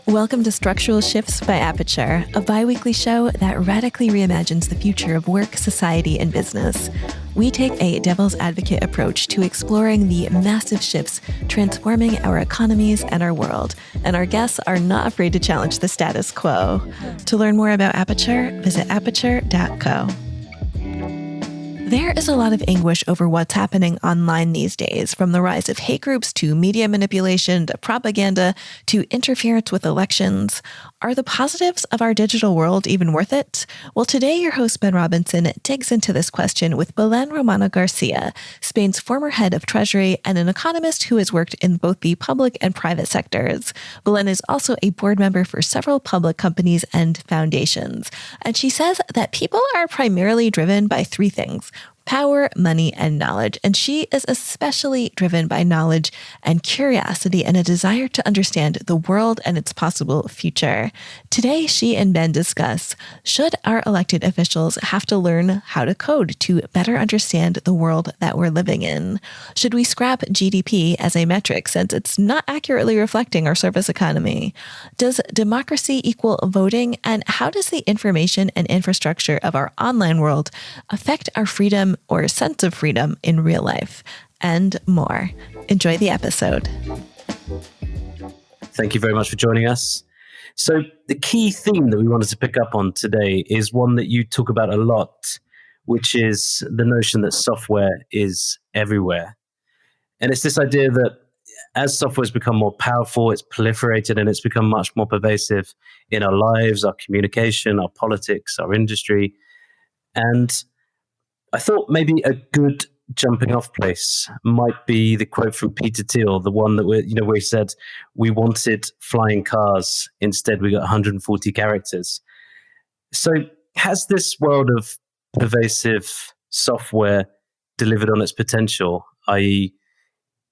Welcome to Structural Shifts by Aperture, a bi-weekly show that radically reimagines the future of work, society, and business. We take a devil's advocate approach to exploring the massive shifts transforming our economies and our world, and our guests are not afraid to challenge the status quo. To learn more about Aperture, visit aperture.co. There is a lot of anguish over what's happening online these days, from the rise of hate groups to media manipulation to propaganda to interference with elections. Are the positives of our digital world even worth it? Well, today your host, Ben Robinson, digs into this question with Belén Romana García, Spain's former head of Treasury and an economist who has worked in both the public and private sectors. Belén is also a board member for several public companies and foundations. And she says that people are primarily driven by three things: power, money, and knowledge. And she is especially driven by knowledge and curiosity and a desire to understand the world and its possible future. Today, she and Ben discuss, should our elected officials have to learn how to code to better understand the world that we're living in? Should we scrap GDP as a metric since it's not accurately reflecting our service economy? Does democracy equal voting? And how does the information and infrastructure of our online world affect our freedom or sense of freedom in real life? And more. Enjoy the episode. Thank you very much for joining us. So the key theme that we wanted to pick up on today is one that you talk about a lot, which is the notion that software is everywhere. And it's this idea that as software has become more powerful, it's proliferated and it's become much more pervasive in our lives, our communication, our politics, our industry. And I thought maybe a good jumping off place might be the quote from Peter Thiel, the one that where he said, "We wanted flying cars, instead we got 140 characters." So has this world of pervasive software delivered on its potential? I.e.,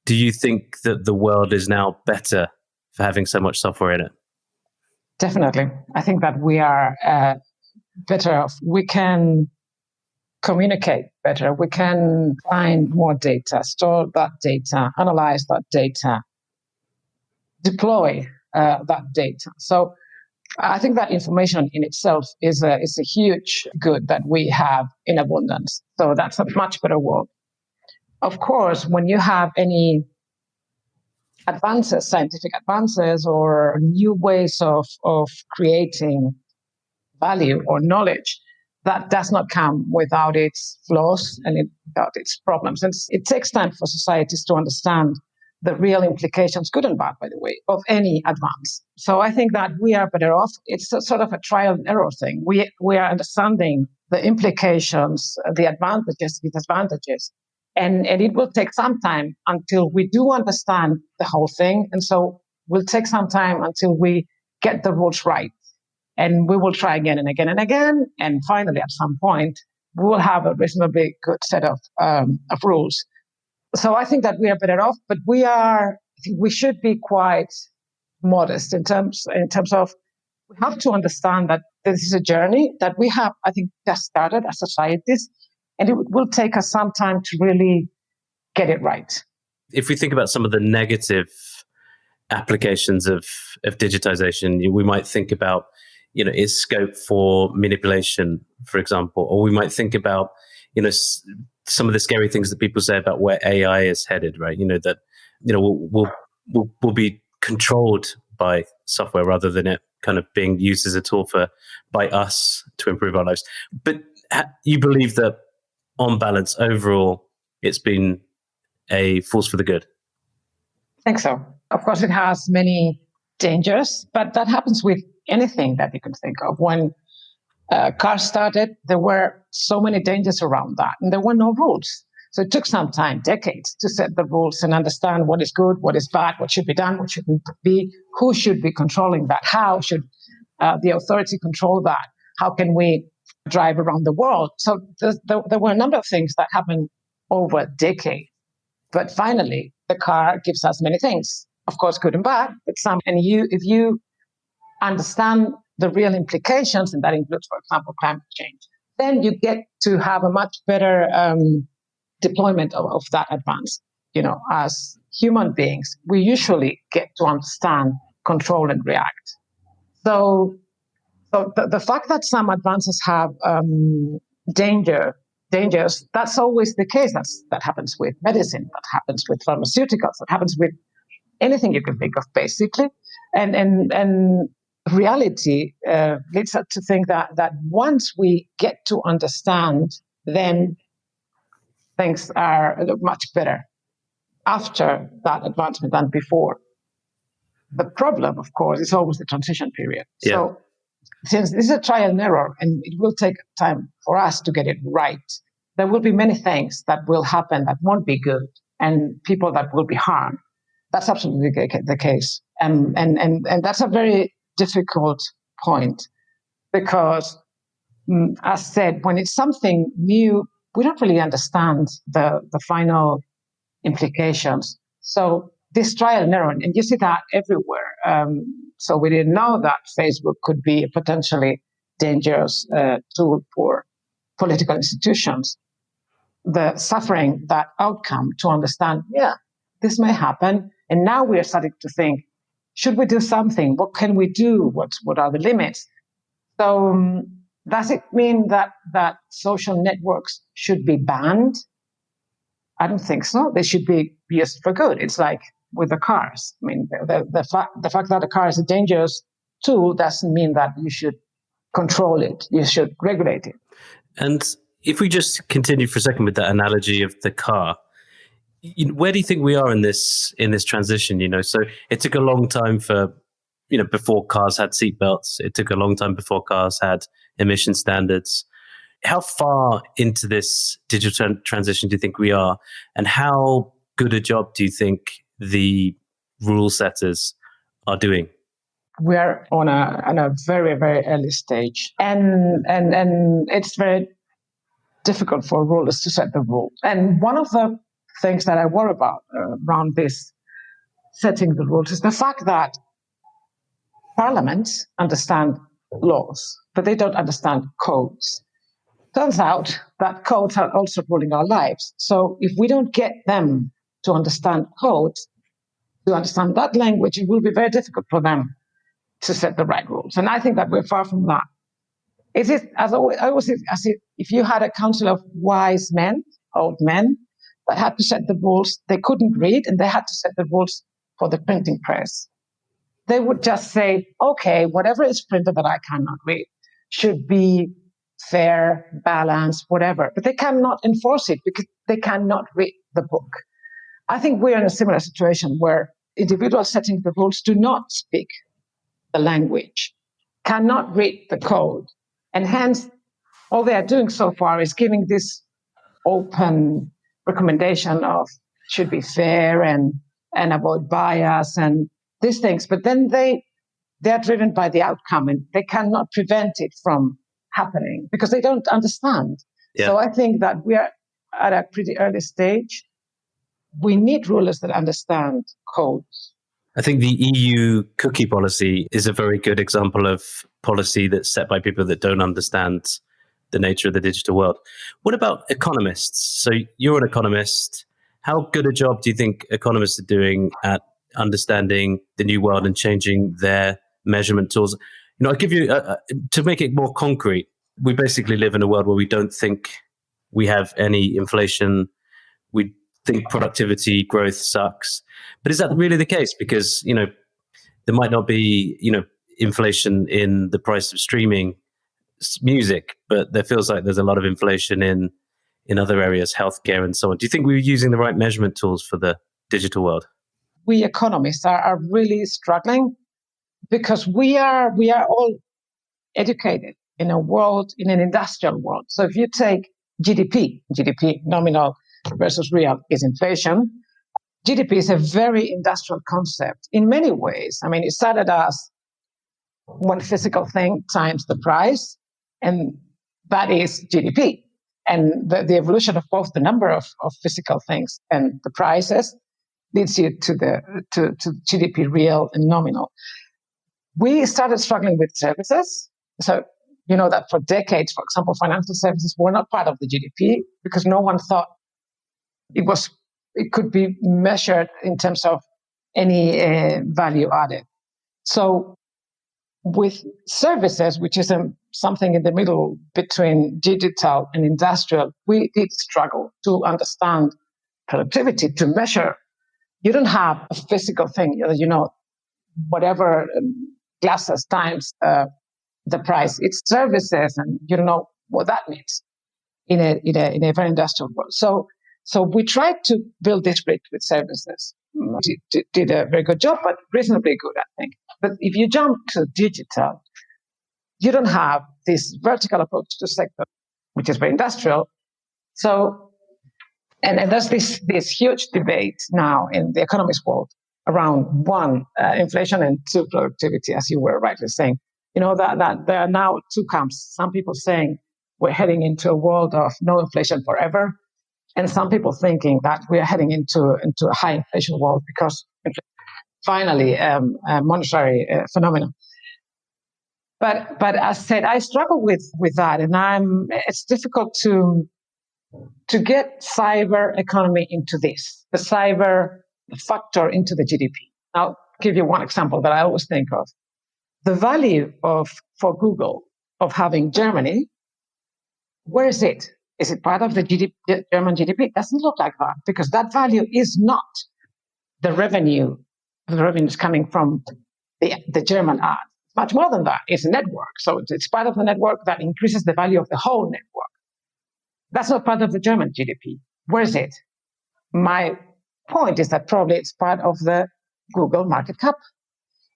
do you think that the world is now better for having so much software in it? Definitely. I think that we are better off. We can communicate better. We can find more data, store that data, analyze that data, deploy that data. So I think that information in itself is a huge good that we have in abundance. So that's a much better world. Of course, when you have any advances, scientific advances, or new ways of creating value or knowledge, that does not come without its flaws and without its problems. And it takes time for societies to understand the real implications, good and bad, by the way, of any advance. So I think that we are better off. It's sort of a trial and error thing. We are understanding the implications, the advantages, the disadvantages. And it will take some time until we do understand the whole thing. And so we'll take some time until we get the rules right. And we will try again and again and again. And finally, at some point, we will have a reasonably good set of rules. So I think that we are better off, but I think we should be quite modest in terms of, we have to understand that this is a journey that we have, I think, just started as societies, and it will take us some time to really get it right. If we think about some of the negative applications of digitization, we might think about, is scope for manipulation, for example, or we might think about, some of the scary things that people say about where AI is headed, right? That, we'll be controlled by software rather than it kind of being used as a tool by us to improve our lives. But you believe that on balance, overall, it's been a force for the good? I think so. Of course, it has many dangers, but that happens with anything that you can think of. When cars started, there were so many dangers around that, and there were no rules. So it took some time, decades, to set the rules and understand what is good, what is bad, what should be done, what shouldn't be, who should be controlling that, how should the authority control that, how can we drive around the world. So there were a number of things that happened over a decade. But finally, the car gives us many things. Of course, good and bad, but some. And if you understand the real implications, and that includes, for example, climate change, then you get to have a much better deployment of that advance. As human beings, we usually get to understand control and react. So the fact that some advances have dangers, that's always the case. That happens with medicine, that happens with pharmaceuticals, that happens with anything you can think of, basically. And reality leads us to think that once we get to understand, then things are much better after that advancement than before. The problem, of course, is always the transition period. Yeah. So since this is a trial and error, and it will take time for us to get it right, there will be many things that will happen that won't be good, and people that will be harmed. That's absolutely the case. And that's a very difficult point because, as said, when it's something new, we don't really understand the final implications. So this trial and error, and you see that everywhere. So we didn't know that Facebook could be a potentially dangerous tool for political institutions. The suffering, that outcome to understand, this may happen. And now we are starting to think, should we do something? What can we do? What are the limits? So does it mean that social networks should be banned? I don't think so. They should be used for good. It's like with the cars. I mean, the fact that a car is a dangerous tool doesn't mean that you should control it. You should regulate it. And if we just continue for a second with that analogy of the car, where do you think we are in this transition? So it took a long time for, before cars had seatbelts. It took a long time before cars had emission standards. How far into this digital transition do you think we are? And how good a job do you think the rule setters are doing? We are on a very, very early stage. And it's very difficult for rulers to set the rule. And one of the things that I worry about around this setting the rules is the fact that parliaments understand laws, but they don't understand codes. Turns out that codes are also ruling our lives. So if we don't get them to understand codes, to understand that language, it will be very difficult for them to set the right rules. And I think that we're far from that. Is it, I always say, if you had a council of wise men, old men, that had to set the rules, they couldn't read, and they had to set the rules for the printing press. They would just say, okay, whatever is printed that I cannot read should be fair, balanced, whatever. But they cannot enforce it because they cannot read the book. I think we're in a similar situation where individuals setting the rules do not speak the language, cannot read the code. And hence, all they are doing so far is giving this open recommendation of should be fair and avoid bias and these things. But then they're driven by the outcome and they cannot prevent it from happening because they don't understand. Yeah. So I think that we are at a pretty early stage. We need rulers that understand codes. I think the EU cookie policy is a very good example of policy that's set by people that don't understand the nature of the digital world. What about economists? So you're an economist. How good a job do you think economists are doing at understanding the new world and changing their measurement tools? I'll give you, to make it more concrete, we basically live in a world where we don't think we have any inflation. We think productivity growth sucks. But is that really the case? Because, there might not be, inflation in the price of streaming music, but there feels like there's a lot of inflation in other areas, healthcare and so on. Do you think we're using the right measurement tools for the digital world? We economists are really struggling because we are all educated in an industrial world. So if you take GDP nominal versus real is inflation. GDP is a very industrial concept in many ways. I mean, it started as one physical thing times the price, and that is GDP. And the evolution of both the number of physical things and the prices leads you to GDP real and nominal. We started struggling with services. So you know that for decades, for example, financial services were not part of the GDP because no one thought it could be measured in terms of any value added. So with services, which is something in the middle between digital and industrial, we did struggle to understand productivity, to measure. You don't have a physical thing, whatever glasses times the price. It's services, and you don't know what that means in a very industrial world. So we tried to build this bridge with services. Did a very good job, but reasonably good, I think. But if you jump to digital, you don't have this vertical approach to sector, which is very industrial. So, and there's this huge debate now in the economist world around one, inflation, and two, productivity, as you were rightly saying. That there are now two camps. Some people saying we're heading into a world of no inflation forever, and some people thinking that we are heading into a high inflation world because finally a monetary phenomenon. But as I said, I struggle with that, and it's difficult to get cyber economy into this, the cyber factor into the GDP. I'll give you one example that I always think of. The value for Google of having Germany, where is it? Is it part of the German GDP? It doesn't look like that, because that value is not the revenue. The revenue is coming from the German ad. It's much more than that. It's a network. So it's part of the network that increases the value of the whole network. That's not part of the German GDP. Where is it? My point is that probably it's part of the Google market cap.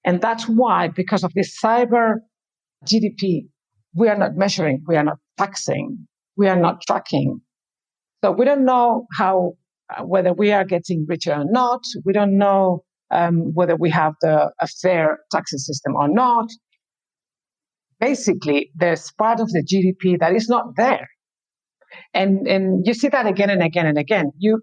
And that's why, because of this cyber GDP, we are not measuring, we are not taxing, we are not tracking. So we don't know whether we are getting richer or not. We don't know whether we have a fair taxing system or not. Basically, there's part of the GDP that is not there. And you see that again and again and again. You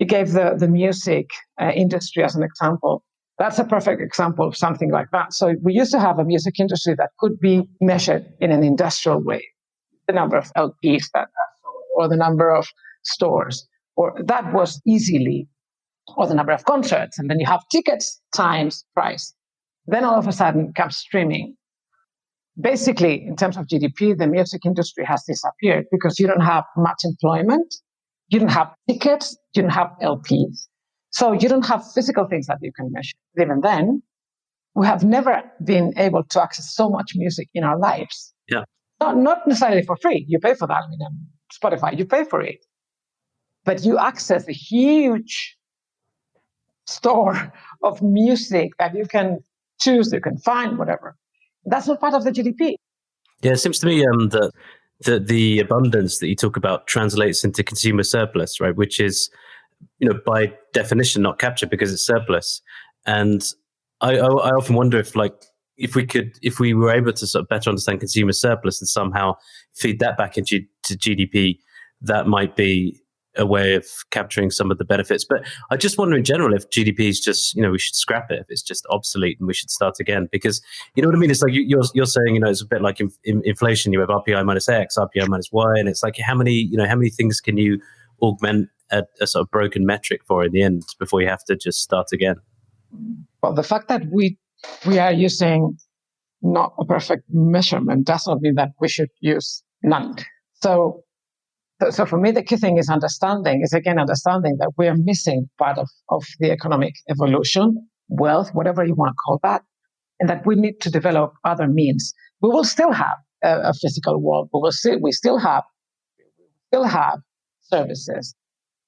gave the music industry as an example. That's a perfect example of something like that. So we used to have a music industry that could be measured in an industrial way. The number of LPs that sold, or the number of stores, or that was easily, or the number of concerts. And then you have tickets times price. Then all of a sudden comes streaming. Basically, in terms of GDP, the music industry has disappeared because you don't have much employment, you don't have tickets, you don't have LPs. So you don't have physical things that you can measure. Even then, we have never been able to access so much music in our lives. Yeah. Not necessarily for free. You pay for that. Spotify, you pay for it. But you access a huge store of music that you can choose, you can find, whatever. That's not part of the GDP. Yeah, it seems to me that the abundance that you talk about translates into consumer surplus, right? Which is, by definition not captured because it's surplus. And I often wonder if we were able to sort of better understand consumer surplus and somehow feed that back into GDP, that might be a way of capturing some of the benefits. But I just wonder in general if GDP is just, we should scrap it, if it's just obsolete and we should start again. Because, you know what I mean? It's like you're saying, it's a bit like inflation. You have RPI minus X, RPI minus Y, and it's like how many things can you augment a sort of broken metric for in the end before you have to just start again? Well, the fact that we are using not a perfect measurement does not mean that we should use none. So for me, the key thing is understanding that we are missing part of the economic evolution, wealth, whatever you want to call that, and that we need to develop other means. We will still have a physical world. We still have services,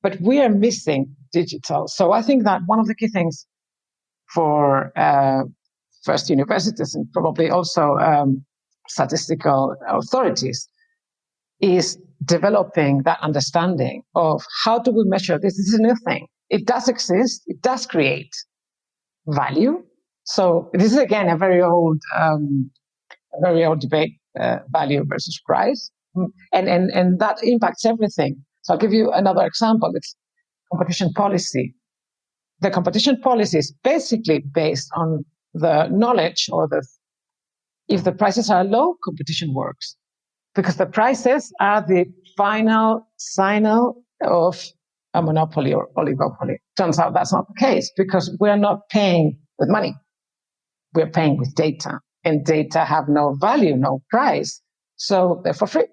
but we are missing digital. So I think that one of the key things for first universities and probably also statistical authorities is developing that understanding of how do we measure this. This is a new thing. It does exist. It does create value. So this is again a very old debate: value versus price, and that impacts everything. So I'll give you another example. It's competition policy. The competition policy is basically based on the knowledge if the prices are low, competition works. Because the prices are the final signal of a monopoly or oligopoly. Turns out that's not the case because we're not paying with money. we're paying with data, and data have no value, no price, so they're for free.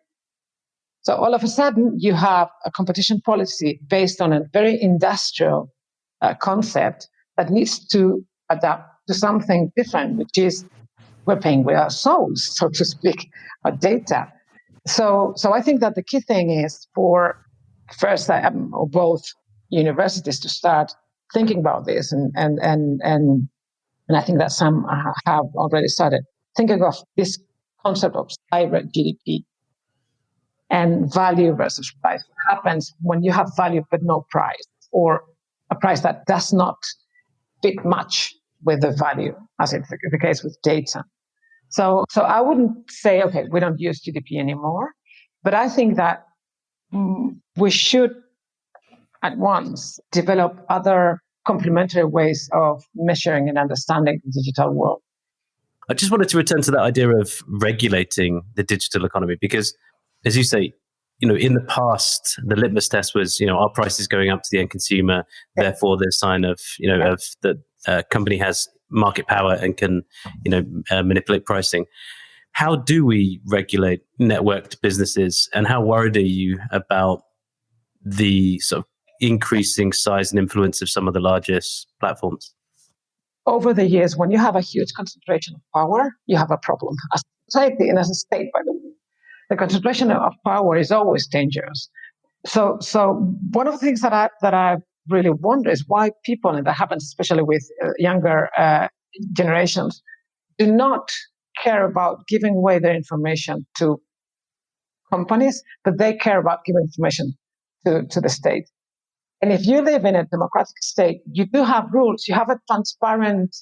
So all of a sudden, you have a competition policy based on a very industrial concept that needs to adapt to something different, which is we're paying with our souls, so to speak, our data. So I think that the key thing is for first, or both universities to start thinking about this, and I think that some have already started thinking of this concept of cyber GDP and value versus price. What happens when you have value but no price, or a price that does not fit much with the value, as it's the case with data? So I wouldn't say, okay, we don't use GDP anymore, but I think that we should at once develop other complementary ways of measuring and understanding the digital world. I just wanted to return to that idea of regulating the digital economy, because, as you say, in the past, the litmus test was, our price is going up to the end consumer. Therefore, there's a sign of, of the company has market power and can, manipulate pricing. How do we regulate networked businesses, and how worried are you about the sort of increasing size and influence of some of the largest platforms? Over the years, when you have a huge concentration of power, you have a problem. As a society and as a state, by the way, the concentration of power is always dangerous. So one of the things that I really wonder is why people, and that happens especially with younger generations, do not care about giving away their information to companies, but they care about giving information to the state. And if you live in a democratic state, you do have rules. You have a transparent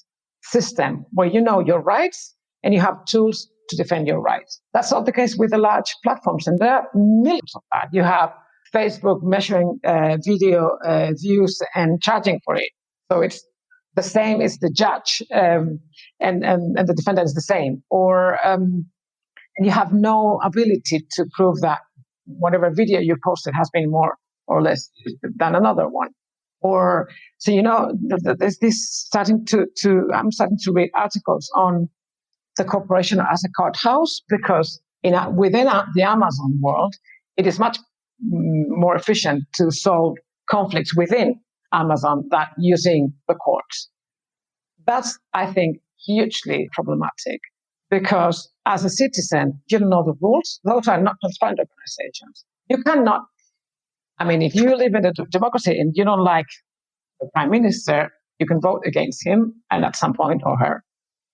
system where you know your rights and you have tools to defend your rights. That's not the case with the large platforms, and there are millions of that. You have Facebook measuring video views and charging for it. So it's the same as the judge, and the defendant is the same. Or you have no ability to prove that whatever video you posted has been more or less than another one. Or so there's this starting to I'm starting to read articles on the corporation as a courthouse, because within the Amazon world, it is much more efficient to solve conflicts within Amazon than using the courts. That's, I think, hugely problematic, because as a citizen, you don't know the rules. Those are not transparent organizations. You cannot, if you live in a democracy and you don't like the prime minister, you can vote against him, and at some point, or her,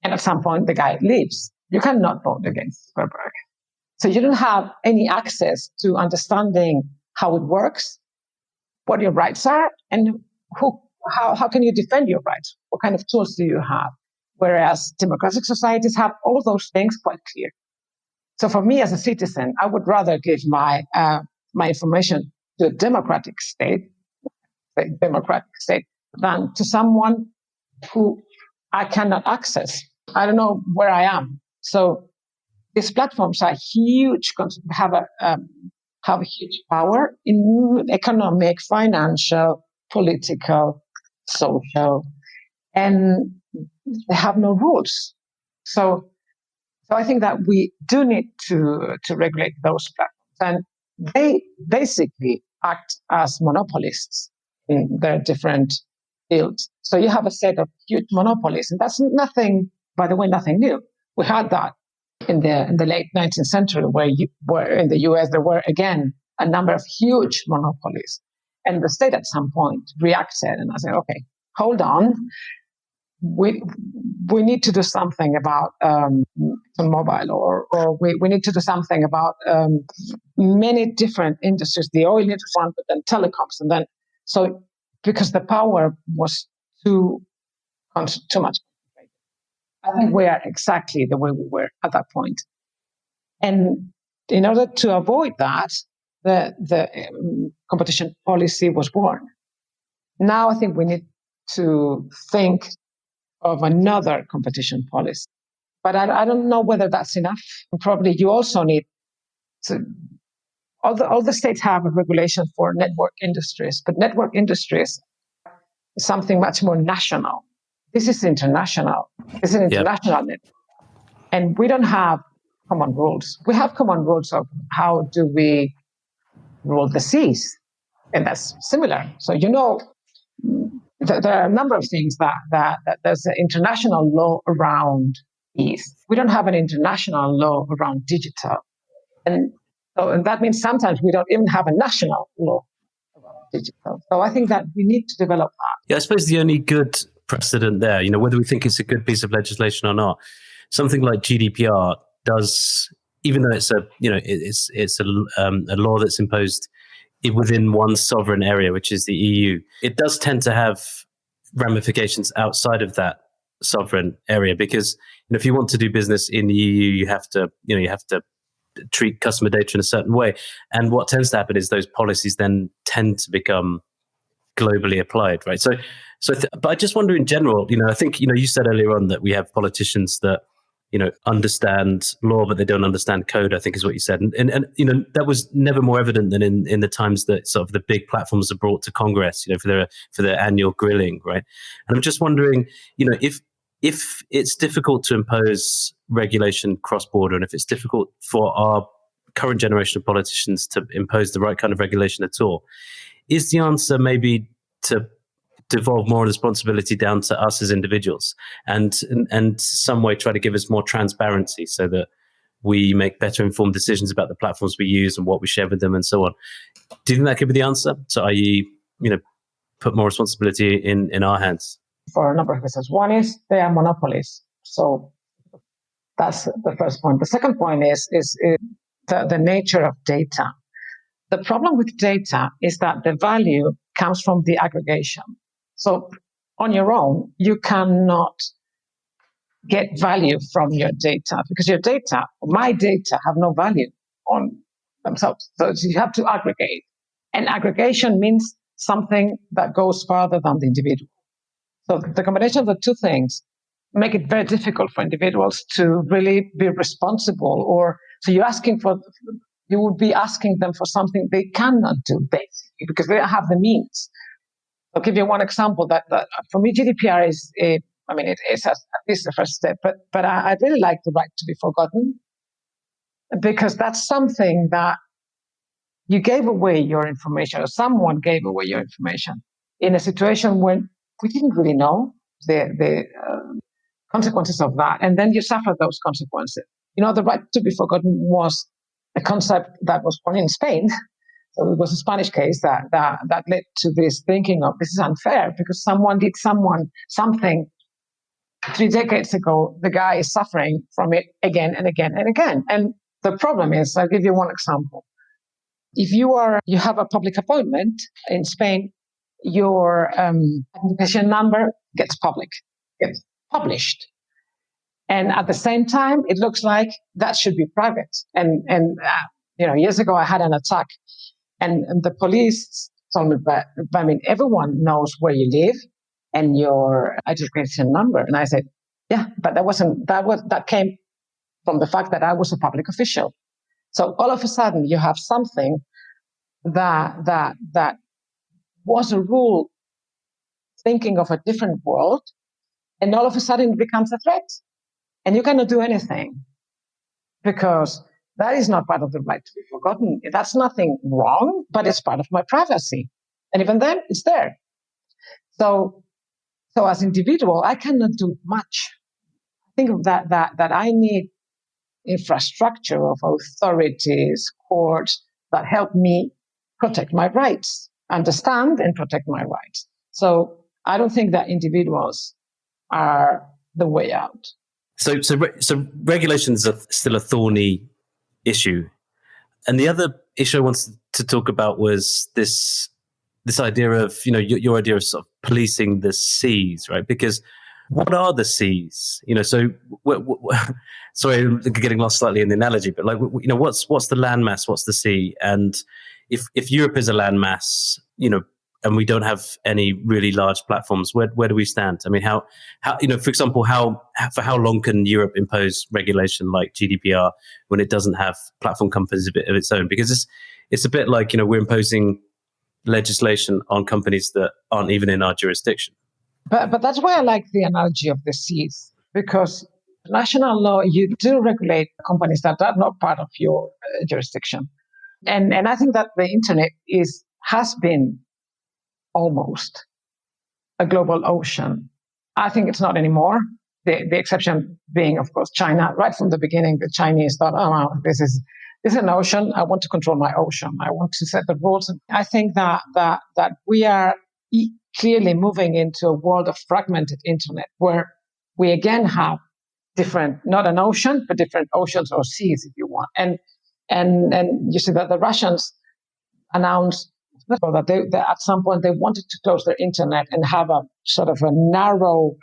and at some point the guy leaves. You cannot vote against Zuckerberg. So you don't have any access to understanding how it works, what your rights are, and how can you defend your rights? What kind of tools do you have? Whereas democratic societies have all those things quite clear. So for me as a citizen, I would rather give my information to a democratic state than to someone who I cannot access. I don't know where I am. So these platforms are huge, have a huge power in economic, financial, political, social, and they have no rules. So I think that we do need to regulate those platforms, and they basically act as monopolists in their different fields. So you have a set of huge monopolies, and that's nothing, by the way, nothing new. We had that in the late 19th century, where in the US there were again a number of huge monopolies, and the state at some point reacted and I said, okay, hold on, we need to do something about mobile, or we need to do something about many different industries, the oil industry, but then telecoms, and then so because the power was too much. I think we are exactly the way we were at that point. And in order to avoid that, the competition policy was born. Now I think we need to think of another competition policy. But I don't know whether that's enough. Probably you also need to, all the states have a regulation for network industries, but network industries is something much more national. This is international. It's an international network. And we don't have common rules. We have common rules of how do we rule the seas. And that's similar. So, there are a number of things that there's an international law around these. We don't have an international law around digital. And that means sometimes we don't even have a national law around digital. So I think that we need to develop that. Yeah, I suppose the only good precedent there, whether we think it's a good piece of legislation or not, something like GDPR does, even though it's a law that's imposed within one sovereign area, which is the EU, it does tend to have ramifications outside of that sovereign area, because if you want to do business in the EU, you have to treat customer data in a certain way. And what tends to happen is those policies then tend to become globally applied, right? But I just wonder in general, I think, you said earlier on that we have politicians that, understand law, but they don't understand code, I think is what you said. And that was never more evident than in the times that sort of the big platforms are brought to Congress, for their annual grilling, right? And I'm just wondering, if it's difficult to impose regulation cross-border, and if it's difficult for our current generation of politicians to impose the right kind of regulation at all, is the answer maybe to devolve more responsibility down to us as individuals, and some way try to give us more transparency so that we make better informed decisions about the platforms we use and what we share with them and so on? Do you think that could be the answer? So, i.e., put more responsibility in our hands? For a number of reasons. One is they are monopolies. So that's the first point. The second point is the nature of data. The problem with data is that the value comes from the aggregation. So on your own, you cannot get value from your data, because your data, my data, have no value on themselves. So you have to aggregate. And aggregation means something that goes farther than the individual. So the combination of the two things make it very difficult for individuals to really be responsible, so you would be asking them for something they cannot do, basically, because they don't have the means. I'll give you one example that for me, GDPR is it is at least the first step, but I really like the right to be forgotten, because that's something that you gave away your information, or someone gave away your information in a situation when we didn't really know the consequences of that, and then you suffer those consequences. The right to be forgotten was a concept that was born in Spain. So it was a Spanish case that led to this thinking of, this is unfair because someone did something 3 decades ago. The guy is suffering from it again and again and again. And the problem is, I'll give you one example. If you have a public appointment in Spain, your application number gets published. And at the same time, it looks like that should be private. And years ago, I had an attack, and the police told me, but everyone knows where you live and your identification number. And I said, yeah, but that came from the fact that I was a public official. So all of a sudden, you have something that was a rule thinking of a different world, and all of a sudden it becomes a threat. And you cannot do anything because that is not part of the right to be forgotten. That's nothing wrong, but it's part of my privacy. And even then, it's there. So as individual, I cannot do much. Think of that I need infrastructure of authorities, courts that help me protect my rights, understand and protect my rights. So I don't think that individuals are the way out. So regulations are still a thorny issue. And the other issue I wanted to talk about was this idea of, your idea of sort of policing the seas, right? Because what are the seas? Sorry, I'm getting lost slightly in the analogy, but what's the landmass? What's the sea? And if Europe is a landmass, and we don't have any really large platforms, where do we stand? I mean, how for example, for how long can Europe impose regulation like GDPR when it doesn't have platform companies of its own? Because it's a bit like, we're imposing legislation on companies that aren't even in our jurisdiction. But that's why I like the analogy of the seas. because national law, you do regulate companies that are not part of your jurisdiction. And I think that the internet has been almost a global ocean. I think it's not anymore. The exception being, of course, China. Right from the beginning, the Chinese thought, oh, wow, this is an ocean. I want to control my ocean. I want to set the rules. I think that we are clearly moving into a world of fragmented internet where we again have different, not an ocean, but different oceans or seas, if you want. And you see that the Russians announced that they at some point they wanted to close their internet and have a sort of a narrow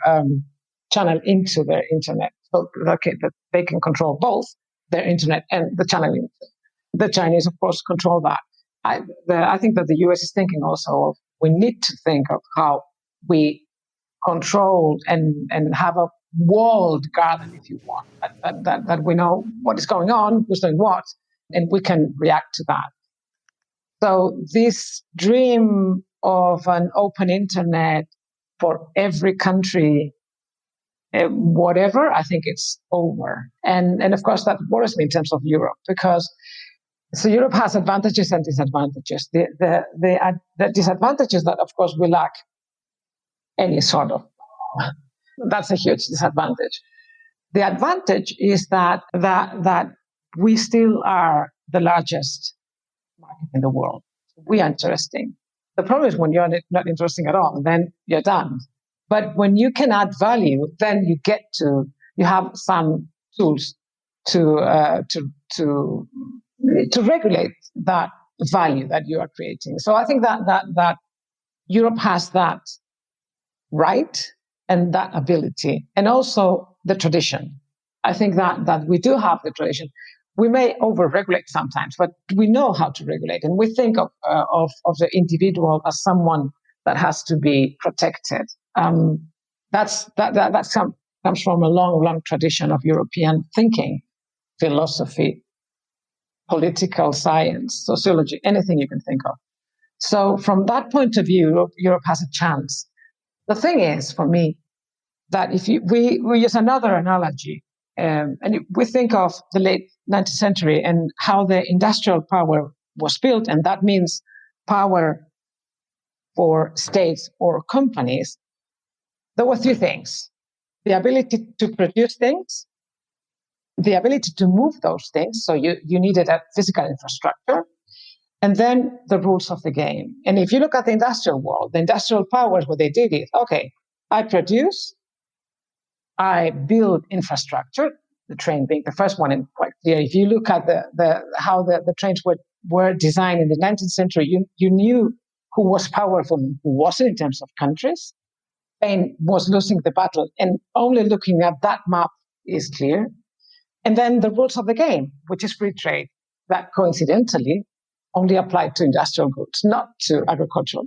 channel into their internet, so that they can control both their internet and the channel. The Chinese, of course, control that. I think that the US is thinking also of, we need to think of how we control and have a walled garden, if you want, that we know what is going on, who's doing what, and we can react to that. So this dream of an open internet for every country, whatever, I think it's over. And of course, that worries me in terms of Europe, because so Europe has advantages and disadvantages. The disadvantages that, of course, we lack any sort of. That's a huge disadvantage. The advantage is that we still are the largest market in the world. We are interesting. The problem is when you're not interesting at all, then you're done. But when you can add value, then you have some tools to regulate that value that you are creating. So I think that Europe has that right and that ability, and also the tradition. I think that we do have the tradition. We may over-regulate sometimes, but we know how to regulate, and we think of the individual as someone that has to be protected. That comes from a long tradition of European thinking, philosophy, political science, sociology, anything you can think of. So from that point of view, Europe has a chance. The thing is, for me, that if we use another analogy, and we think of the late 19th century and how the industrial power was built, and that means power for states or companies, there were three things: the ability to produce things, the ability to move those things, so you needed a physical infrastructure, and then the rules of the game. And if you look at the industrial world, the industrial powers, what they did is, okay, I produce, I build infrastructure, the train being the first one, and quite clear. If you look at how the trains were designed in the 19th century, you knew who was powerful and who wasn't in terms of countries. Spain was losing the battle, and only looking at that map is clear. And then the rules of the game, which is free trade, that coincidentally only applied to industrial goods, not to agricultural.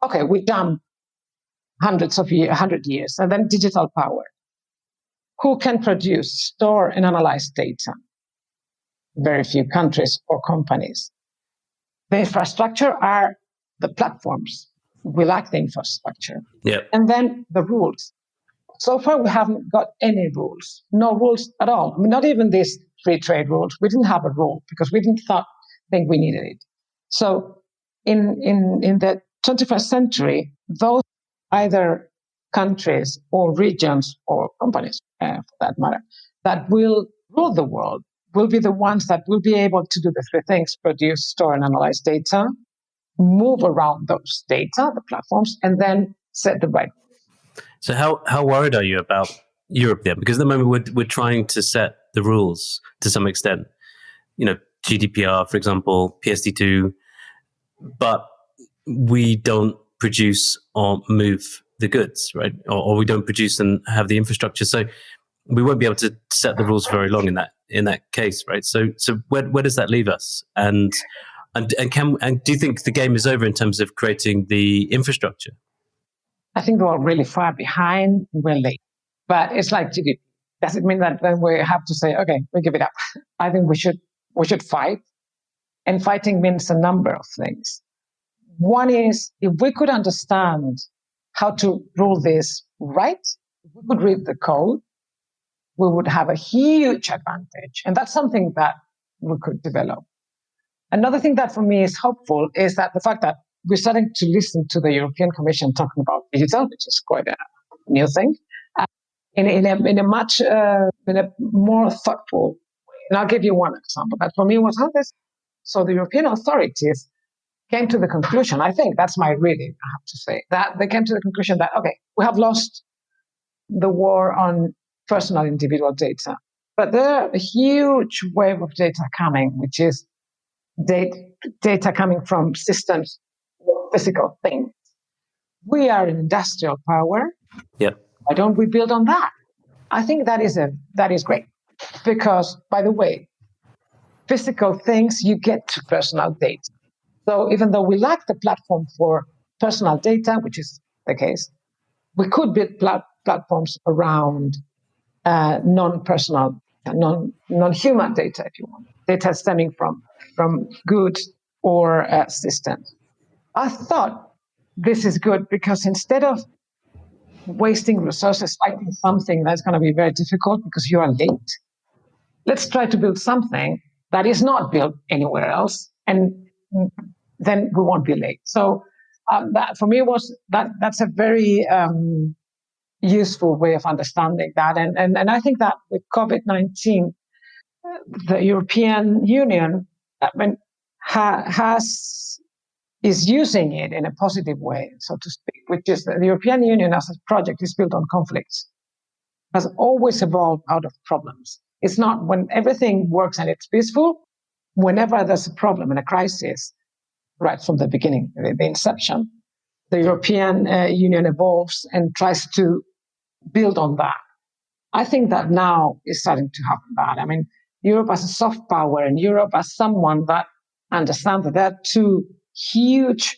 Okay, we've done 100 years, and then digital power. Who can produce, store, and analyze data? Very few countries or companies. The infrastructure are the platforms. We lack the infrastructure. Yep. And then the rules. So far, we haven't got any rules, no rules at all. I mean, not even these free trade rules. We didn't have a rule because we didn't think we needed it. So in the 21st century, those either countries or regions or companies, for that matter, that will rule the world will be the ones that will be able to do the three things: produce, store, and analyze data, move around those data, the platforms, and then set the right. So how worried are you about Europe then? Because at the moment we're trying to set the rules to some extent. You know, GDPR, for example, PSD2, but we don't produce or move the goods, right? Or we don't produce and have the infrastructure. So we won't be able to set the rules very long in that case, right? So where does that leave us? And do you think the game is over in terms of creating the infrastructure? I think we're really far behind. We're late, but it's like GDP. Does it mean that then we have to say, okay, we give it up? I think we should fight, and fighting means a number of things. One is, if we could understand how to rule this right, If we could read the code, we would have a huge advantage. And that's something that we could develop. Another thing that for me is hopeful is that the fact that we're starting to listen to the European Commission talking about digital, which is quite a new thing, in a more thoughtful way. And I'll give you one example. That for me was how this. So the European authorities came to the conclusion, I think that's my reading, I have to say, that they came to the conclusion that, okay, we have lost the war on personal individual data. But there's a huge wave of data coming, which is data coming from systems, physical things. We are an industrial power. Yep. Why don't we build on that? I think that is great. Because, by the way, physical things, you get to personal data. So even though we lack the platform for personal data, which is the case, we could build platforms around non-personal, non-human data, if you want, data stemming from goods or systems. I thought this is good because instead of wasting resources fighting something that's going to be very difficult because you are late, let's try to build something that is not built anywhere else, and then we won't be late. So that for me that's a very useful way of understanding that. And I think that with COVID-19, the European Union is using it in a positive way, so to speak, which is the European Union as a project is built on conflicts, has always evolved out of problems. It's not when everything works and it's peaceful. Whenever there's a problem and a crisis, right from the beginning, the inception, the European Union evolves and tries to build on that. I think that now is starting to happen that. I mean, Europe as a soft power and Europe as someone that understands that there are two huge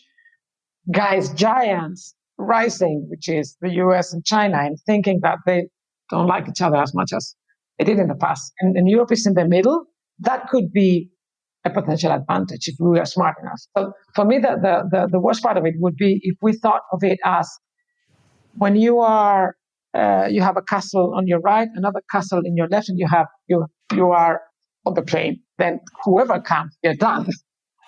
giants rising, which is the US and China, and thinking that they don't like each other as much as they did in the past. And Europe is in the middle. That could be a potential advantage if we are smart enough. So for me, the worst part of it would be if we thought of it as when you are you have a castle on your right, another castle in your left, and you are on the plane. Then whoever comes, you're done.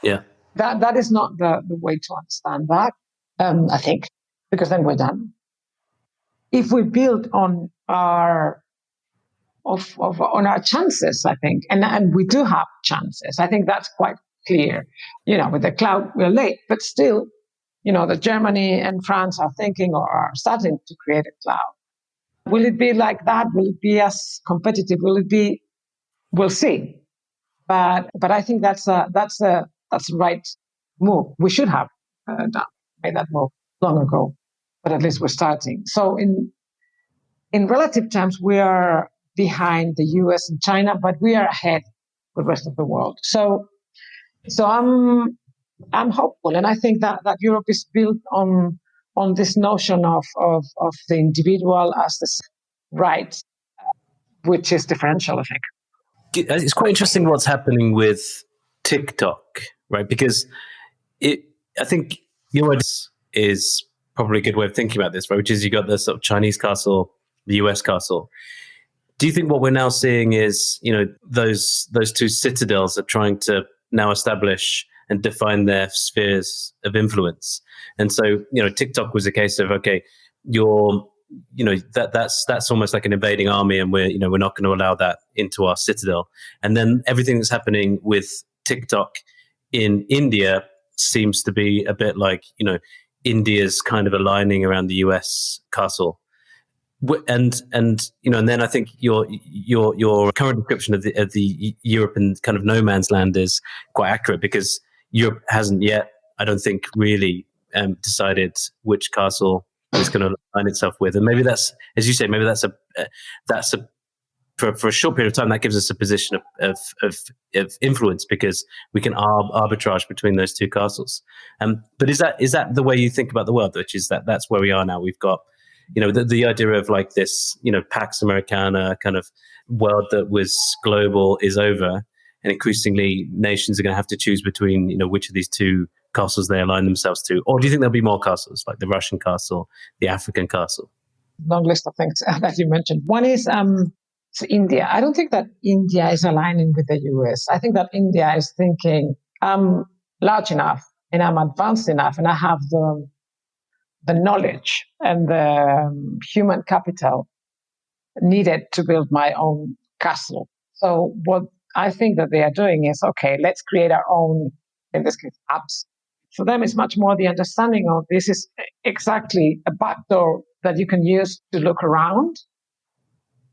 Yeah. That is not the way to understand that. I think, because then we're done. If we build on our chances, I think, and we do have chances. I think that's quite clear. With the cloud, we're late, but still, the Germany and France are thinking or are starting to create a cloud. Will it be like that? Will it be as competitive? Will it be? We'll see. But I think that's the right move. We should have made that move long ago, but at least we're starting. So in relative terms, we are behind the US and China, but we are ahead of the rest of the world. So I'm hopeful, and I think that Europe is built on this notion of the individual as the right, which is differential, I think. It's quite interesting what's happening with TikTok, right? Because I think your idea is probably a good way of thinking about this, right? Which is you got the sort of Chinese castle, the US castle. Do you think what we're now seeing is, those two citadels are trying to now establish and define their spheres of influence? And so, TikTok was a case of, okay, that's almost like an invading army, and we're not going to allow that into our citadel. And then everything that's happening with TikTok in India seems to be a bit like, India's kind of aligning around the US castle. And then I think your current description of the European kind of no man's land is quite accurate, because Europe hasn't yet, I don't think, really decided which castle it's going to align itself with. And maybe that's, as you say, maybe that's for a short period of time, that gives us a position of influence, because we can arbitrage between those two castles. But is that the way you think about the world, which is that's where we are now? We've got, the idea of like this, Pax Americana kind of world that was global is over, and increasingly nations are going to have to choose between, which of these two castles they align themselves to. Or do you think there'll be more castles, like the Russian castle, the African castle? long list of things that you mentioned. One is India. I don't think that India is aligning with the US. I think that India is thinking, I'm large enough and I'm advanced enough and I have the knowledge and the human capital needed to build my own castle. So what I think that they are doing is, okay, let's create our own, in this case, apps. For them, it's much more the understanding of this is exactly a backdoor that you can use to look around.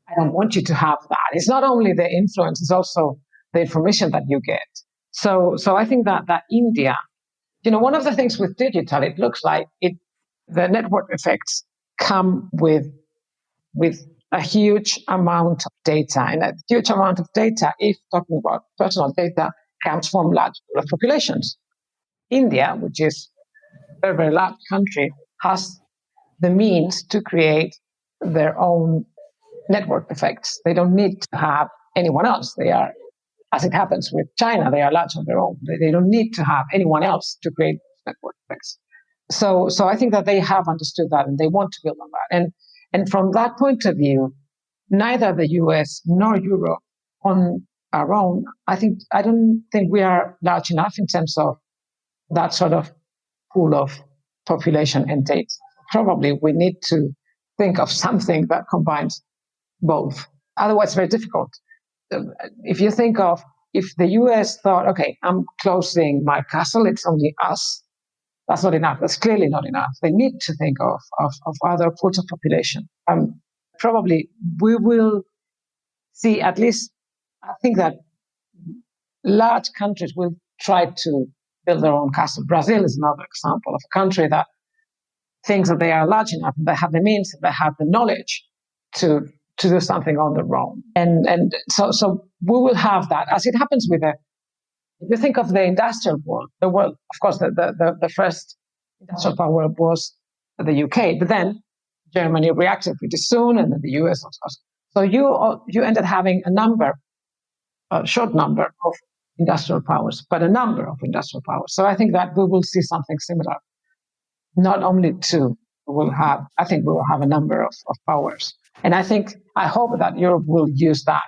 I don't want you to have that. It's not only the influence, it's also the information that you get. So I think that India, one of the things with digital, it looks like the network effects come with a huge amount of data. And a huge amount of data, if talking about personal data, comes from large populations. India, which is a very, very large country, has the means to create their own network effects. They don't need to have anyone else. They are, as it happens with China, they are large on their own. They don't need to have anyone else to create network effects. So I think that they have understood that and they want to build on that. And from that point of view, neither the US nor Europe on our own, I don't think we are large enough in terms of that sort of pool of population and data. Probably we need to think of something that combines both. Otherwise, it's very difficult. If you think of, if the US thought, okay, I'm closing my castle, it's only us, that's not enough. That's clearly not enough. They need to think of other pools of population. Probably we will see, at least, I think that large countries will try to build their own castle. Brazil is another example of a country that thinks that they are large enough, they have the means, they have the knowledge to do something on their own. And so we will have that. As it happens with if you think of the industrial world, of course, the first industrial power was the UK, but then Germany reacted pretty soon, and then the US also. So you ended having a short number of industrial powers, but a number of industrial powers. So I think that we will see something similar. Not only two, I think we will have a number of powers. And I hope that Europe will use that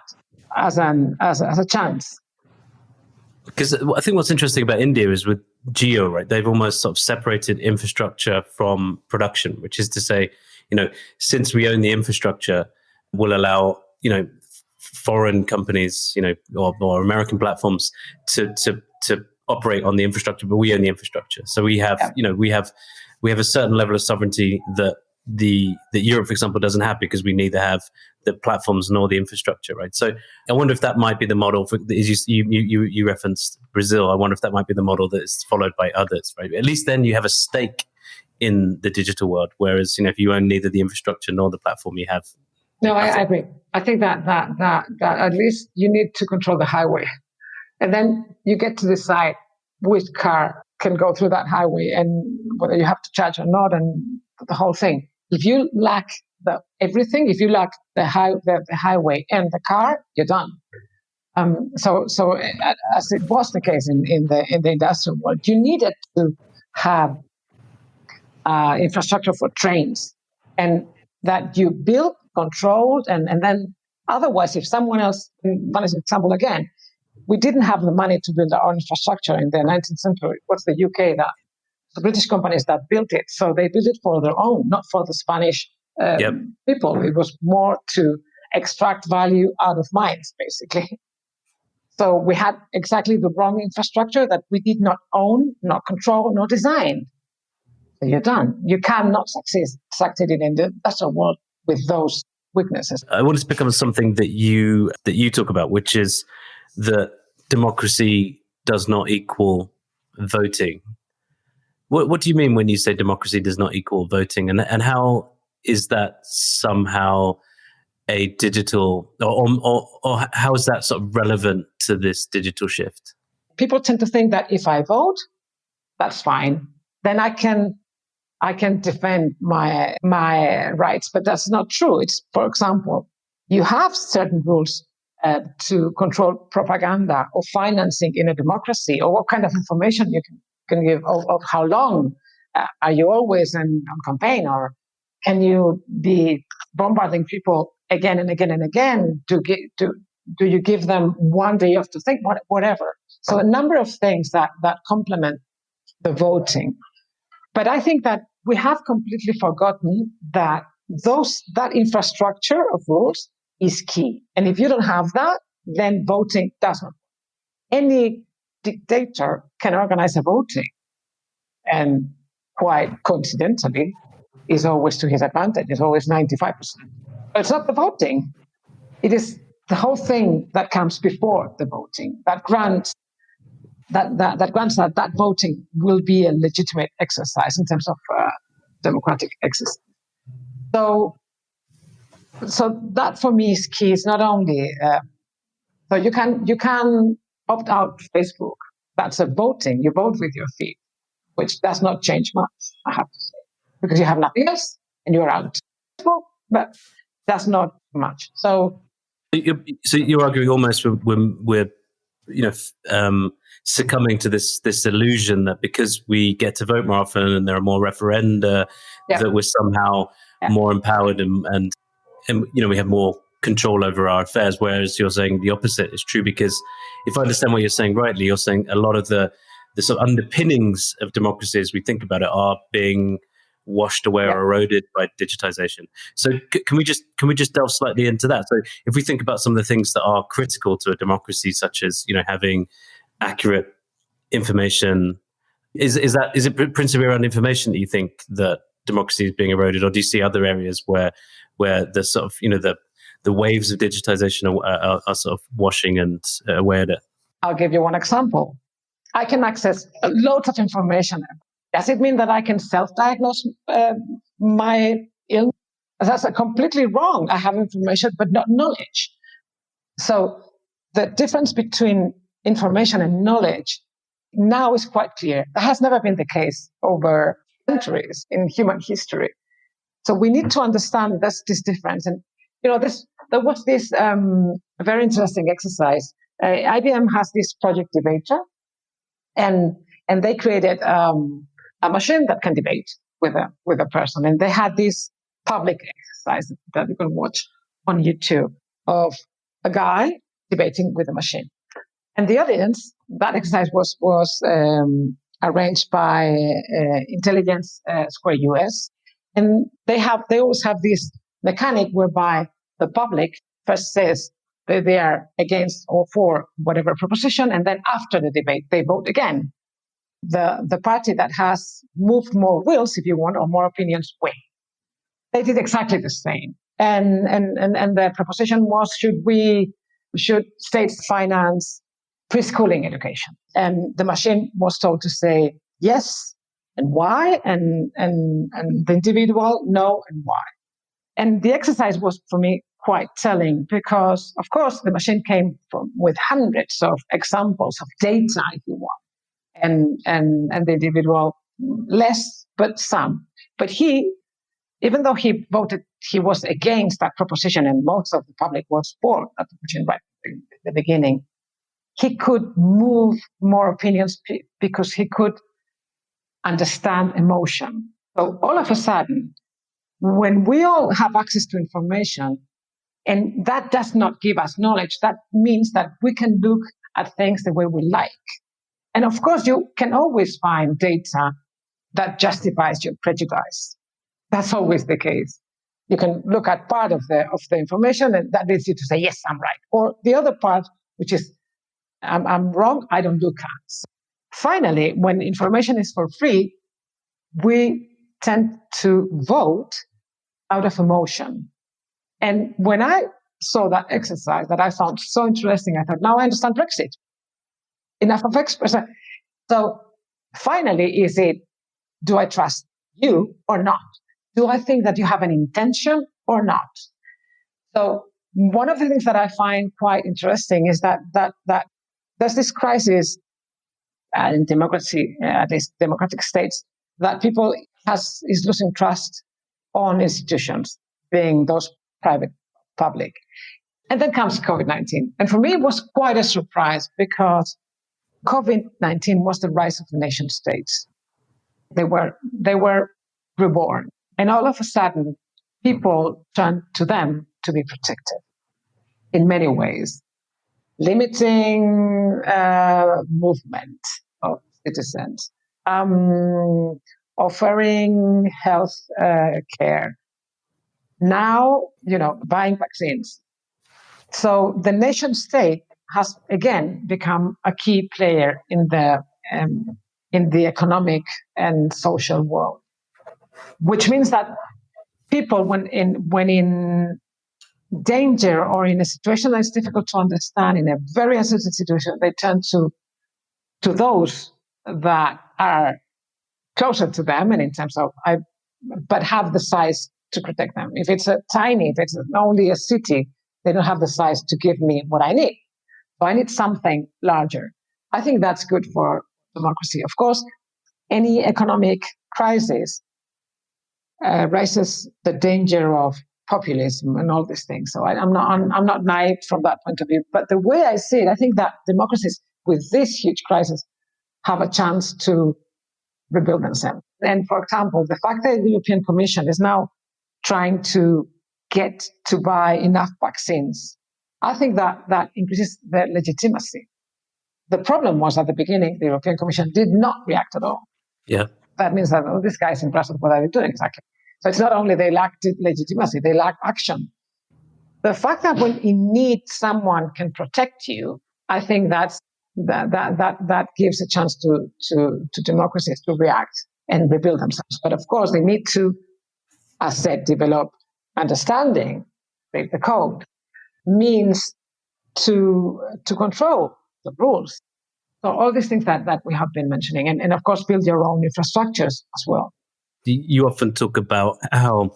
as a chance. Because I think what's interesting about India is with Jio, right? They've almost sort of separated infrastructure from production, which is to say, since we own the infrastructure, we'll allow, foreign companies, or American platforms to operate on the infrastructure, but we own the infrastructure. So we have, we have a certain level of sovereignty that Europe, for example, doesn't have, because we neither have the platforms nor the infrastructure, right? So I wonder if that might be the model for, as you referenced Brazil. I wonder if that might be the model that is followed by others, right? At least then you have a stake in the digital world, whereas if you own neither the infrastructure nor the platform, you have. No, I agree. I think that at least you need to control the highway, and then you get to decide which car can go through that highway and whether you have to charge or not, and the whole thing. If you lack everything, if you lack the highway and the car, you're done. So as it was the case in the industrial world, you needed to have infrastructure for trains, and that you built, controlled, and then otherwise, if someone else, one example again, we didn't have the money to build our own infrastructure in the 19th century. It was the UK the British companies that built it. So they built it for their own, not for the Spanish people. It was more to extract value out of mines, basically. So we had exactly the wrong infrastructure that we did not own, not control, not design. So you're done. You cannot succeed in the industrial world with those weaknesses. I wanted to pick up on something that you talk about, which is that democracy does not equal voting. What do you mean when you say democracy does not equal voting, and how is that somehow a digital, or how is that sort of relevant to this digital shift? People tend to think that if I vote, that's fine. Then I can defend my rights, but that's not true. It's, for example, you have certain rules to control propaganda or financing in a democracy, or what kind of information you can give, of how long are you always on campaign, or can you be bombarding people again and again and again? Do you give them one day off to think, whatever? So a number of things that complement the voting. But I think that we have completely forgotten that that infrastructure of rules is key. And if you don't have that, then voting doesn't. Any dictator can organize a voting, and quite coincidentally, is always to his advantage. It's always 95%. But it's not the voting. It is the whole thing that comes before the voting that grants that voting will be a legitimate exercise in terms of democratic exercise. So that for me is key. It's not only so you can opt out Facebook. That's a voting. You vote with your feet, which does not change much, I have to say, because you have nothing else and you're out. But that's not much. So you're arguing almost we're succumbing to this illusion that because we get to vote more often and there are more referenda, that we're somehow more empowered and we have more control over our affairs. Whereas you're saying the opposite is true, because if I understand what you're saying rightly, you're saying a lot of the sort of underpinnings of democracy as we think about it are being washed away or eroded by digitization. So can we just delve slightly into that? So if we think about some of the things that are critical to a democracy, such as having accurate information, is it principally around information that you think that democracy is being eroded, or do you see other areas where the sort of the waves of digitization are sort of washing and away at it? I'll give you one example. I can access loads of information. Does it mean that I can self-diagnose my illness? That's completely wrong. I have information, but not knowledge. So the difference between information and knowledge now is quite clear. That has never been the case over centuries in human history. So we need to understand this difference. And there was this very interesting exercise. IBM has this project debater, and they created a machine that can debate with a person. And they had this public exercise that you can watch on YouTube of a guy debating with a machine. And the audience, that exercise was arranged by Intelligence Square US. And they always have this mechanic whereby the public first says that they are against or for whatever proposition, and then after the debate, they vote again. The party that has moved more wheels, if you want, or more opinions, win. They did exactly the same. And the proposition was, should states finance preschooling education? And the machine was told to say yes and why, and the individual no and why. And the exercise was, for me, quite telling, because of course the machine came with hundreds of examples of data, if you want. And the individual less, but some. But even though he voted, he was against that proposition, and most of the public was for that proposition right at the beginning. He could move more opinions because he could understand emotion. So all of a sudden, when we all have access to information, and that does not give us knowledge, that means that we can look at things the way we like. And of course, you can always find data that justifies your prejudice. That's always the case. You can look at part of the information, and that leads you to say, yes, I'm right. Or the other part, which is, I'm wrong, I don't look at. Finally, when information is for free, we tend to vote out of emotion. And when I saw that exercise that I found so interesting, I thought, now I understand Brexit. Enough of experts. So finally, is it, do I trust you or not? Do I think that you have an intention or not? So one of the things that I find quite interesting is that there's this crisis in democracy, at least democratic states, that people is losing trust on institutions, being those private, public. And then comes COVID-19. And for me, it was quite a surprise, because COVID-19 was the rise of the nation states. They were reborn. And all of a sudden, people turn to them to be protected in many ways, limiting movement of citizens, offering health care. Now, buying vaccines. So the nation state has again become a key player in the economic and social world, which means that people, when in danger or in a situation that is difficult to understand, in a very uncertain situation, they turn to those that are closer to them, and in terms of but have the size to protect them. If it's if it's only a city, they don't have the size to give me what I need. So I need something larger. I think that's good for democracy. Of course, any economic crisis raises the danger of populism and all these things. So I'm not naive from that point of view. But the way I see it, I think that democracies with this huge crisis have a chance to rebuild themselves. And for example, the fact that the European Commission is now trying to get to buy enough vaccines, I think that increases their legitimacy. The problem was at the beginning, the European Commission did not react at all. Yeah. That means that these guys in Brussels, what are they doing exactly? So it's not only they lacked legitimacy, they lack action. The fact that when in need someone can protect you, I think that gives a chance to democracies to react and rebuild themselves. But of course, they need to, as said, develop understanding. The code means to control the rules. So all these things that we have been mentioning, and of course, build your own infrastructures as well. You often talk about how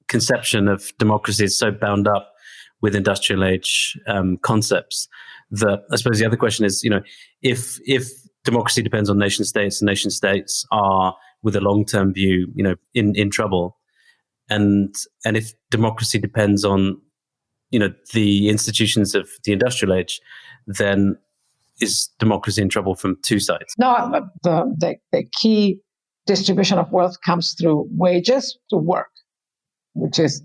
conception of democracy is so bound up with industrial age concepts that I suppose the other question is, if democracy depends on nation states, and nation states are, with a long-term view, in trouble, and if democracy depends on, the institutions of the industrial age, then is democracy in trouble from two sides? No, the key distribution of wealth comes through wages to work, which is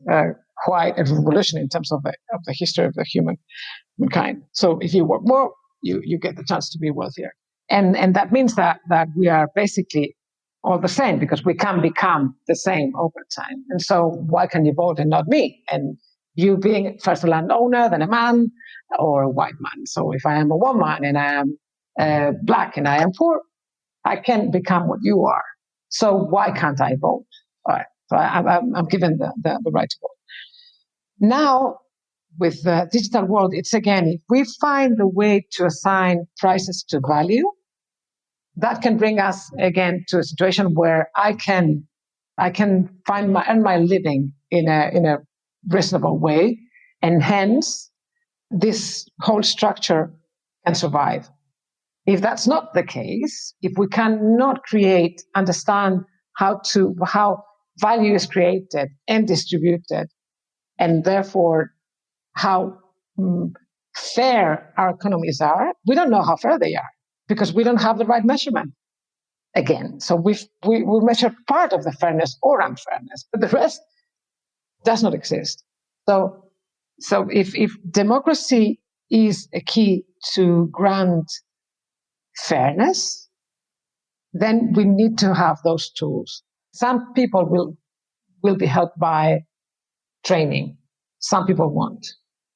quite a revolution in terms of the history of the humankind. So if you work more, you get the chance to be wealthier. And that means that we are basically all the same, because we can become the same over time. And so why can you vote and not me? And you being first a landowner, then a man, or a white man. So if I am a woman and I am black and I am poor, I can become what you are. So why can't I vote? All right. So I'm given the right to vote. Now, with the digital world, it's again, if we find the way to assign prices to value, that can bring us again to a situation where I can earn my living in a reasonable way, and hence this whole structure can survive. If that's not the case, if we cannot understand how value is created and distributed, and therefore how fair our economies are, we don't know how fair they are because we don't have the right measurement. Again, so we measure part of the fairness or unfairness, but the rest does not exist. So if democracy is a key to grant fairness, then we need to have those tools. Some people will be helped by training. Some people won't.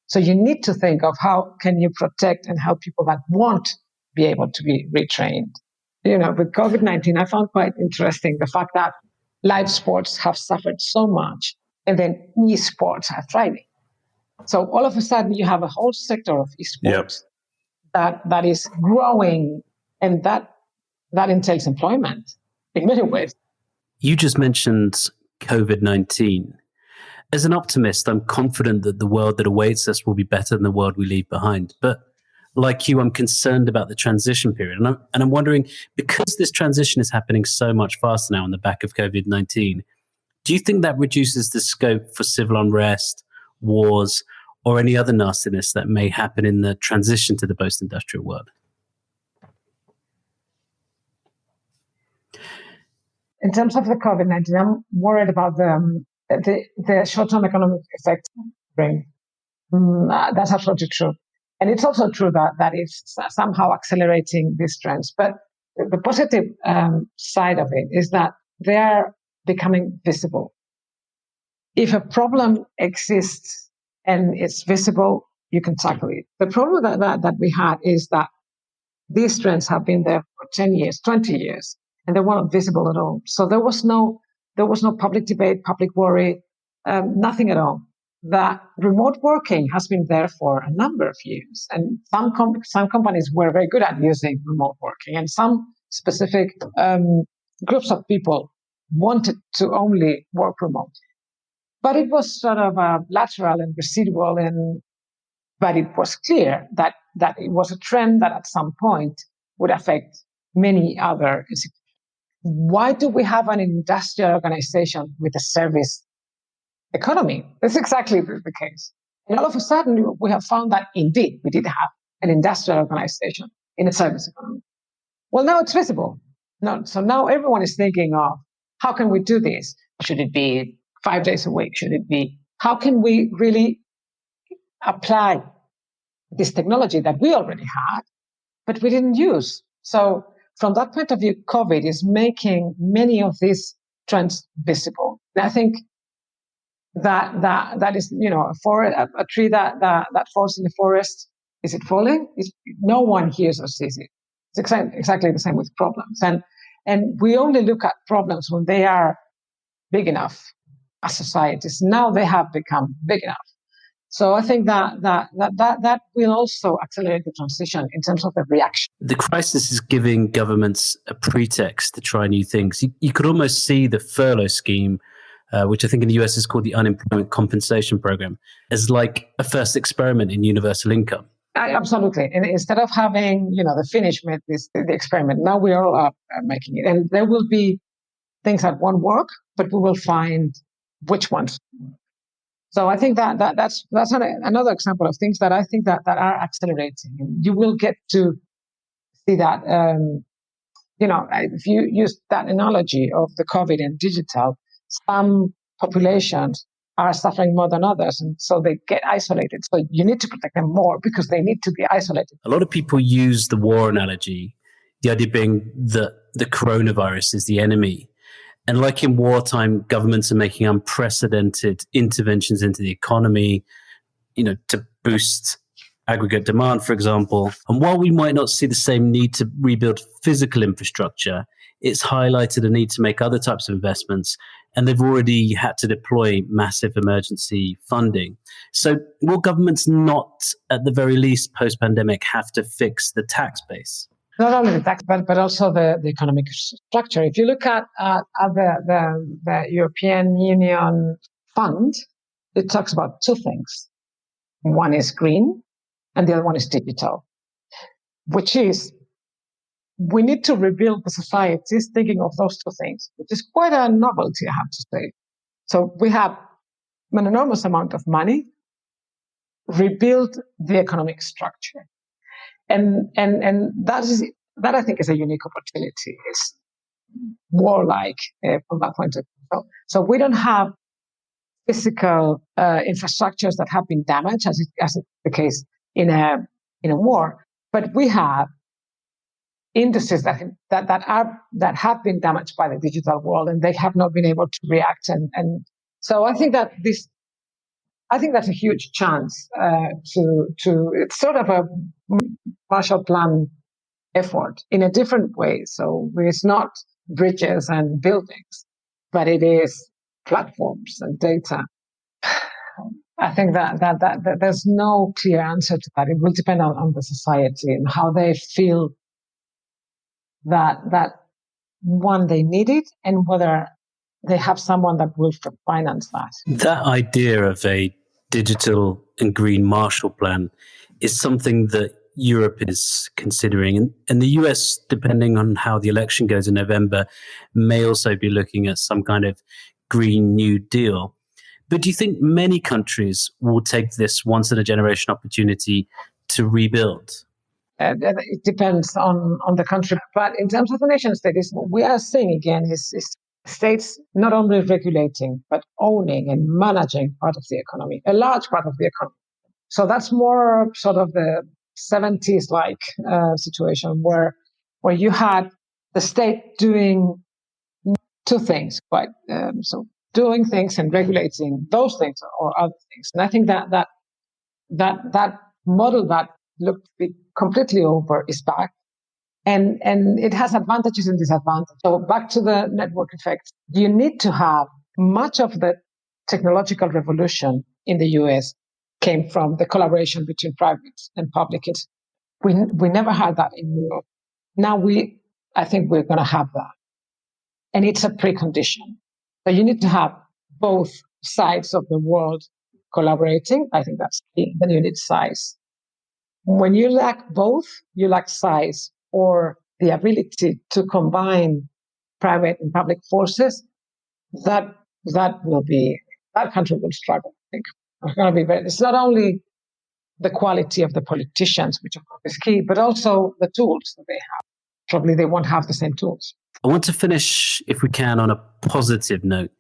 So you need to think of how can you protect and help people that won't be able to be retrained. With COVID-19, I found quite interesting the fact that live sports have suffered so much, and then esports are thriving. So all of a sudden, you have a whole sector of esports that is growing, and that entails employment in many ways. You just mentioned COVID-19. As an optimist, I'm confident that the world that awaits us will be better than the world we leave behind. But like you, I'm concerned about the transition period. And I'm wondering, because this transition is happening so much faster now on the back of COVID-19, do you think that reduces the scope for civil unrest, wars, or any other nastiness that may happen in the transition to the post-industrial world? In terms of the COVID-19, I'm worried about the short-term economic effect bring. That's absolutely true. And it's also true that it's somehow accelerating these trends. But the positive side of it is that they are becoming visible. If a problem exists and it's visible, you can tackle it. The problem that we had is that these trends have been there for 10 years, 20 years, and they weren't visible at all. So there was no public debate, public worry, nothing at all. That remote working has been there for a number of years, and some companies were very good at using remote working, and some specific groups of people wanted to only work remotely. But it was sort of lateral and residual, but it was clear that it was a trend that at some point would affect many other institutions. Why do we have an industrial organization with a service economy? That's exactly the case. And all of a sudden, we have found that indeed we did have an industrial organization in a service economy. Well, now it's visible. So now everyone is thinking of, how can we do this? Should it be 5 days a week? Should it be, how can we really apply this technology that we already had, but we didn't use? So from that point of view, COVID is making many of these trends visible. And I think that is, a tree that falls in the forest, is it falling? No one hears or sees it. It's exactly the same with problems. And we only look at problems when they are big enough as societies. Now they have become big enough. So I think that will also accelerate the transition in terms of the reaction. The crisis is giving governments a pretext to try new things. You could almost see the furlough scheme, which I think in the US is called the Unemployment Compensation Program, as like a first experiment in universal income. Absolutely. And instead of having, the Finnish made the experiment, now we are all making it. And there will be things that won't work, but we will find which ones. So I think that's another example of things that I think that are accelerating. And you will get to see that, if you use that analogy of the COVID and digital, some populations are suffering more than others, and so they get isolated. So you need to protect them more because they need to be isolated. A lot of people use the war analogy, the idea being that the coronavirus is the enemy. And like in wartime, governments are making unprecedented interventions into the economy, to boost aggregate demand, for example. And while we might not see the same need to rebuild physical infrastructure, it's highlighted a need to make other types of investments. And they've already had to deploy massive emergency funding. So will governments not, at the very least, post-pandemic, have to fix the tax base? Not only the tax, but also the economic structure. If you look at the European Union fund, it talks about two things. One is green, and the other one is digital, which is we need to rebuild the societies thinking of those two things, which is quite a novelty, I have to say. So we have an enormous amount of money, rebuild the economic structure. And that I think is a unique opportunity. It's warlike from that point of view. So we don't have physical infrastructures that have been damaged, as is the case in a war, but we have industries that have been damaged by the digital world, and they have not been able to react. And so I think that's a huge chance to it's sort of a Marshall Plan effort in a different way. So it's not bridges and buildings, but it is platforms and data. I think that there's no clear answer to that. It will depend on the society and how they feel that one, they need it, and whether they have someone that will finance that. That idea of a digital and green Marshall Plan is something that Europe is considering. And the US, depending on how the election goes in November, may also be looking at some kind of Green New Deal. But do you think many countries will take this once-in-a-generation opportunity to rebuild? It depends on the country. But in terms of the nation state, what we are seeing again is states not only regulating, but owning and managing part of the economy, a large part of the economy. So that's more sort of the 70s like situation where you had the state doing two things, right? So doing things and regulating those things or other things. And I think that model that looked completely over is back. And it has advantages and disadvantages. So back to the network effect, you need to have much of the technological revolution in the US came from the collaboration between private and public. We never had that in Europe. Now I think we're going to have that. And it's a precondition. So you need to have both sides of the world collaborating. I think that's key. Then you need size. When you lack both, you lack size or the ability to combine private and public forces, that country will struggle, I think. It's not only the quality of the politicians, which of course is key, but also the tools that they have. Probably they won't have the same tools. I want to finish, if we can, on a positive note.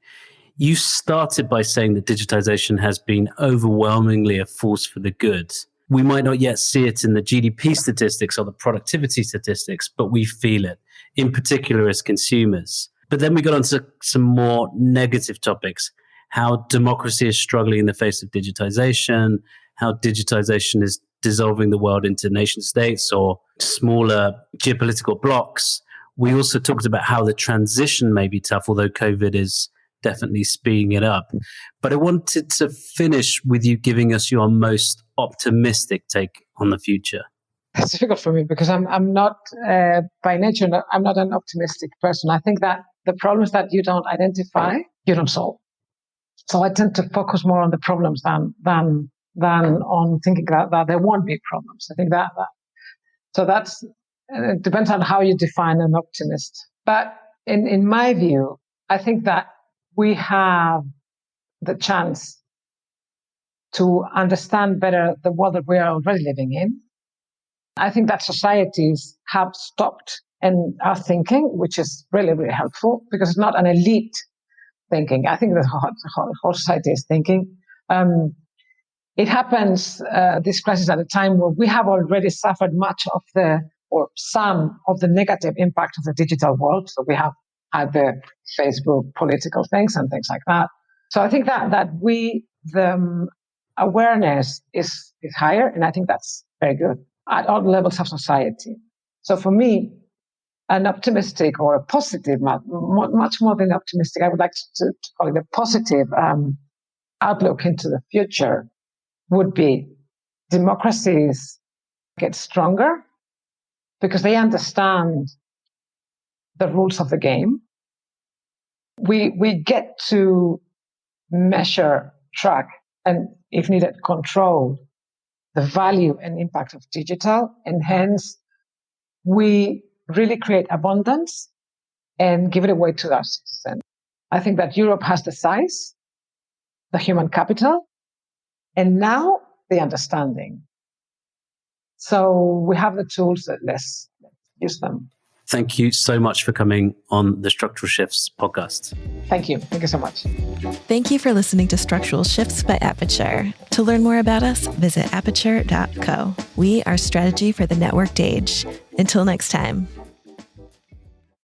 You started by saying that digitization has been overwhelmingly a force for the good. We might not yet see it in the GDP statistics or the productivity statistics, but we feel it, in particular as consumers. But then we got onto some more negative topics, how democracy is struggling in the face of digitization, how digitization is dissolving the world into nation states or smaller geopolitical blocks. We also talked about how the transition may be tough, although COVID is definitely speeding it up. But I wanted to finish with you giving us your most optimistic take on the future. It's difficult for me because I'm not, by nature, I'm not an optimistic person. I think that the problems that you don't identify, you don't solve. So I tend to focus more on the problems than on thinking that there won't be problems. I think it depends on how you define an optimist. But in my view, I think that we have the chance to understand better the world that we are already living in. I think that societies have stopped and are thinking, which is really, really helpful because it's not an elite thinking. I think the whole society is thinking. It happens, this crisis, at a time where we have already suffered some of the negative impact of the digital world. So we have had the Facebook political things and things like that. So I think that the awareness is higher, and I think that's very good at all levels of society. So for me, an optimistic or a positive, much more than optimistic, I would like to call it a positive outlook into the future would be democracies get stronger because they understand the rules of the game. We get to measure, track, and if needed, control the value and impact of digital, and hence we really create abundance and give it away to our citizens. I think that Europe has the size, the human capital, and now the understanding. So we have the tools, let's use them. Thank you so much for coming on the Structural Shifts podcast. Thank you. Thank you so much. Thank you for listening to Structural Shifts by Aperture. To learn more about us, visit aperture.co. We are strategy for the networked age. Until next time.